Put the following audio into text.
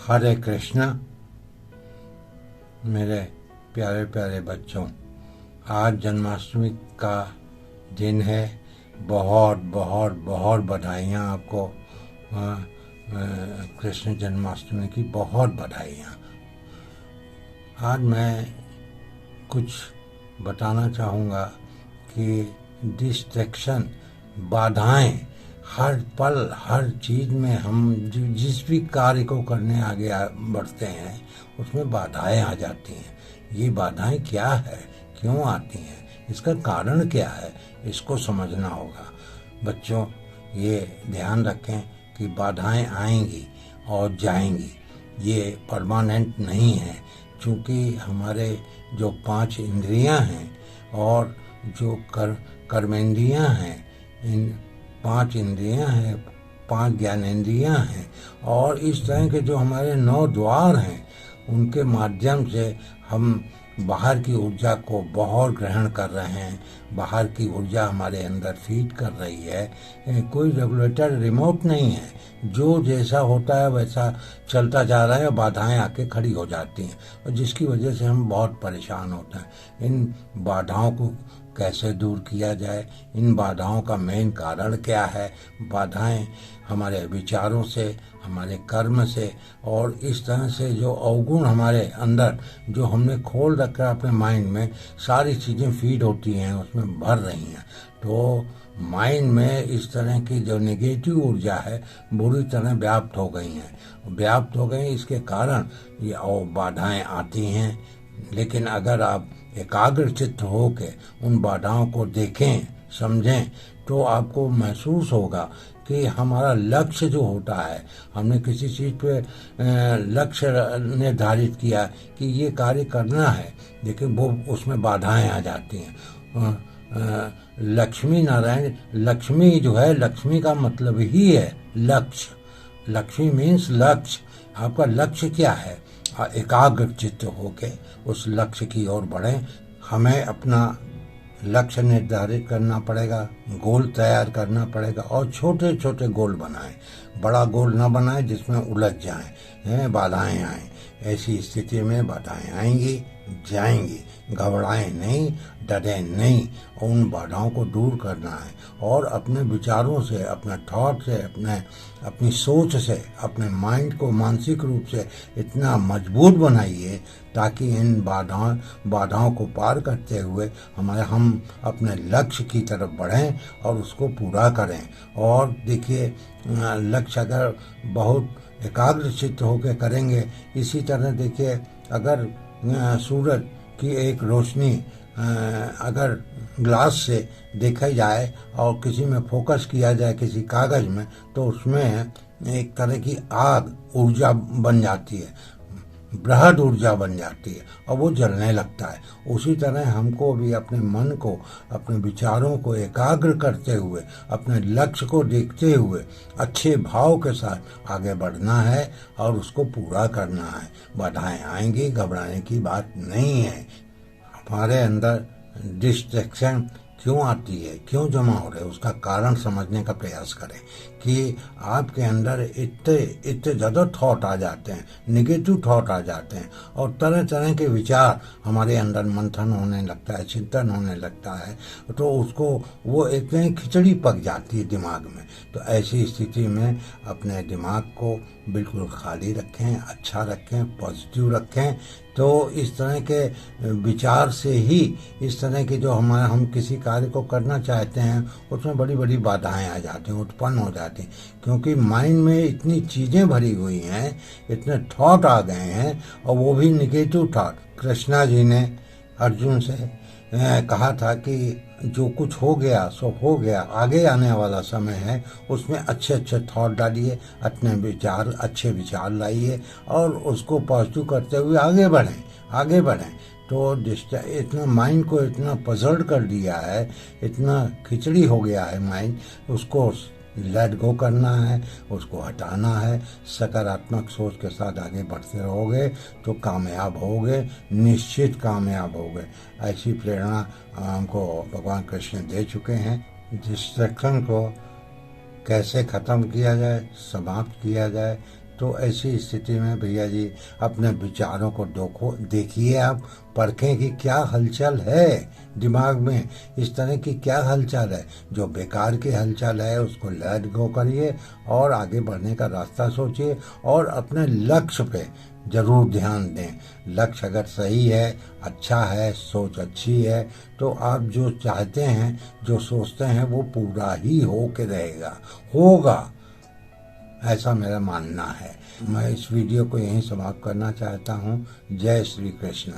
हरे कृष्णा। मेरे प्यारे प्यारे बच्चों, आज जन्माष्टमी का दिन है। बहुत बहुत बहुत बधाइयाँ आपको। कृष्ण जन्माष्टमी की बहुत बधाइयाँ। आज मैं कुछ बताना चाहूँगा कि डिस्ट्रैक्शन, बाधाएं, हर पल हर चीज़ में हम जिस भी कार्य को करने आगे बढ़ते हैं उसमें बाधाएं आ जाती हैं। ये बाधाएं क्या है, क्यों आती हैं, इसका कारण क्या है, इसको समझना होगा। बच्चों, ये ध्यान रखें कि बाधाएं आएंगी और जाएंगी, ये परमानेंट नहीं है। क्योंकि हमारे जो 5 इंद्रियां हैं और जो कर्मेंद्रियां हैं, इन 5 इंद्रियां हैं, 5 ज्ञानेंद्रियां हैं और इस तरह के जो हमारे 9 द्वार हैं, उनके माध्यम से हम बाहर की ऊर्जा को बहुत ग्रहण कर रहे हैं। बाहर की ऊर्जा हमारे अंदर फीड कर रही है। कोई रेगुलेटर रिमोट नहीं है, जो जैसा होता है वैसा चलता जा रहा है और बाधाएं आके खड़ी हो जाती हैं, और जिसकी वजह से हम बहुत परेशान होते हैं। इन बाधाओं को कैसे दूर किया जाए, इन बाधाओं का मेन कारण क्या है। बाधाएं हमारे विचारों से, हमारे कर्म से और इस तरह से जो अवगुण हमारे अंदर जो हमने खोल रखा है अपने माइंड में, सारी चीज़ें फीड होती हैं, उसमें भर रही हैं। तो माइंड में इस तरह की जो नेगेटिव ऊर्जा है बुरी तरह व्याप्त हो गई। इसके कारण ये और बाधाएं आती हैं। लेकिन अगर आप एकाग्र चित्त होके उन बाधाओं को देखें, समझें, तो आपको महसूस होगा कि हमारा लक्ष्य जो होता है, हमने किसी चीज़ पे लक्ष्य निर्धारित किया कि ये कार्य करना है, लेकिन वो उसमें बाधाएं आ जाती हैं। लक्ष्मी नारायण, लक्ष्मी जो है, लक्ष्मी का मतलब ही है लक्ष्य। लक्ष्मी मीन्स लक्ष्य। आपका लक्ष्य क्या है? एकाग्र चित्त होके उस लक्ष्य की ओर बढ़ें। हमें अपना लक्ष्य निर्धारित करना पड़ेगा, गोल तैयार करना पड़ेगा और छोटे छोटे गोल बनाएं। बड़ा गोल न बनाएं जिसमें उलझ जाएं, बाधाएं आएं। ऐसी स्थिति में बाधाएं आएंगी, जाएंगी। घबराएं नहीं, डरें नहीं। उन बाधाओं को दूर करना है और अपने विचारों से, अपने थॉट से, अपनी सोच से, अपने माइंड को मानसिक रूप से इतना मजबूत बनाइए ताकि इन बाधाओं को पार करते हुए हम अपने लक्ष्य की तरफ बढ़ें और उसको पूरा करें। और देखिए, लक्ष्य अगर बहुत एकाग्र चित्त होकर करेंगे, इसी तरह देखिए, अगर सूरज की एक रोशनी अगर ग्लास से देखा जाए और किसी में फोकस किया जाए, किसी कागज में, तो उसमें एक तरह की आग ऊर्जा बन जाती है, बृहद ऊर्जा बन जाती है और वो जलने लगता है। उसी तरह हमको भी अपने मन को, अपने विचारों को एकाग्र करते हुए, अपने लक्ष्य को देखते हुए अच्छे भाव के साथ आगे बढ़ना है और उसको पूरा करना है। बाधाएं आएंगी, घबराने की बात नहीं है। हमारे अंदर डिस्ट्रैक्शन क्यों आती है, क्यों जमा हो रहे है, उसका कारण समझने का प्रयास करें कि आपके अंदर इतने ज़्यादा थॉट आ जाते हैं, नेगेटिव थॉट आ जाते हैं और तरह तरह के विचार हमारे अंदर मंथन होने लगता है, चिंतन होने लगता है, तो उसको वो एक खिचड़ी पक जाती है दिमाग में। तो ऐसी स्थिति में अपने दिमाग को बिल्कुल खाली रखें, अच्छा रखें, पॉजिटिव रखें। तो इस तरह के विचार से ही इस तरह के जो हम किसी कार्य को करना चाहते हैं उसमें बड़ी बड़ी बाधाएं आ जाती हैं, उत्पन्न हो जाती हैं। क्योंकि माइंड में इतनी चीज़ें भरी हुई हैं, इतने थॉट आ गए हैं और वो भी निगेटिव थॉट। कृष्णा जी ने अर्जुन से कहा था कि जो कुछ हो गया सो हो गया, आगे आने वाला समय है, उसमें अच्छे अच्छे थॉट डालिए, अच्छे विचार लाइए और उसको पॉजिटिव करते हुए आगे बढ़ें। तो इतना माइंड को इतना पजल्ड कर दिया है, इतना खिचड़ी हो गया है माइंड, उसको लेट गो करना है, उसको हटाना है। सकारात्मक सोच के साथ आगे बढ़ते रहोगे तो कामयाब होगे, निश्चित कामयाब होगे। ऐसी प्रेरणा हमको भगवान कृष्ण दे चुके हैं। डिस्ट्रैक्शन को कैसे ख़त्म किया जाए, समाप्त किया जाए, तो ऐसी स्थिति में भैया जी अपने विचारों को देखिए, आप परखें कि क्या हलचल है दिमाग में, इस तरह की क्या हलचल है। जो बेकार की हलचल है उसको लेट गो करिए और आगे बढ़ने का रास्ता सोचिए और अपने लक्ष्य पे जरूर ध्यान दें। लक्ष्य अगर सही है, अच्छा है, सोच अच्छी है, तो आप जो चाहते हैं, जो सोचते हैं, वो पूरा ही हो के रहेगा, होगा, ऐसा मेरा मानना है। मैं इस वीडियो को यहीं समाप्त करना चाहता हूँ। जय श्री कृष्ण।